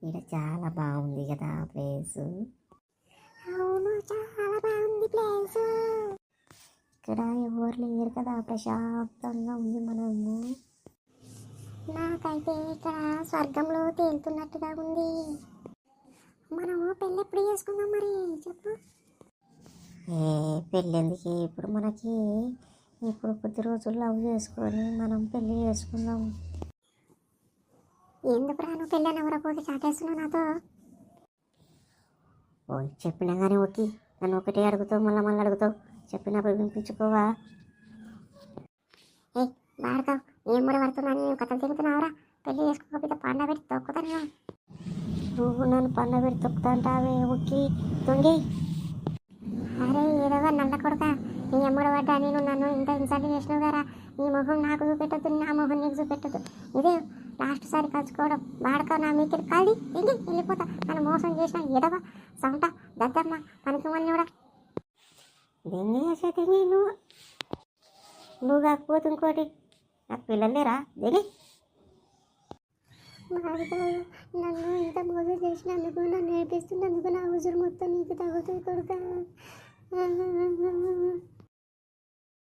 ఇక్కడ చాలా బాగుంది కదా ప్లేస్. అవును, చాలా బాగుంది ప్లేస్. ఇక్కడ ఎవరు లేరు కదా, ప్రశాంతంగా ఉంది. మనము నాకైతే ఇక్కడ స్వర్గంలో తేలుతున్నట్టుగా ఉంది. మనము పెళ్ళి ఎప్పుడు చేసుకుందాం మరి చెప్పు. పెళ్ళెందుకు ఇప్పుడు మనకి, ఇప్పుడు కొద్ది రోజులు లవ్ చేసుకొని మనం పెళ్ళి చేసుకుందాం. ఎందుకు రాను పెళ్ళి అని ఎవరపోతే చాటేస్తున్నావు నాతో? ఓ చెప్పినా కానీ ఓకే, నన్ను ఒకటే అడుగుతావు, మళ్ళీ మళ్ళీ అడుగుతావు. చెప్పినప్పుడు వినిపించుకోవా? ఏ వాడతావు, ఏం కూడా పడుతున్నాను నేను కథలు తిరుగుతున్నావురా. పెళ్ళి చేసుకోకపోతే పండ పెట్టి తొక్కుతాను. నువ్వు నన్ను పండబెట్టి తొక్కుతా అంటావే ఓకే దొంగి. అరే ఏదో నల్ల కొడుక, నీ ఎమ్మడి పడ్డా నేను నన్ను ఇంత ఇన్సల్ట్ చేసినావు కదా. నీ మొహం నాకు చూపెట్టద్దు, నా మొహం నీకు చూపెట్టద్దు. ఇదే లాస్ట్ సారి కలుసుకోవడం. వాడక నా మీకు కాలి ఇంగి వెళ్ళిపోతా. నన్ను మోసం చేసిన ఎదవ సొంట దద్దమ్మ పనికి కూడా. దెంగి చేసే దెంగి నువ్వు కాకపోతే ఇంకోటి, నాకు పిల్లలు లేరా దెంగి? నన్ను ఇంత మోసం చేసినందుకు, నన్ను నేర్పిస్తున్నందుకు నా ఉసురు మొత్తం నీకు తగ్గుతుంది కొడుక.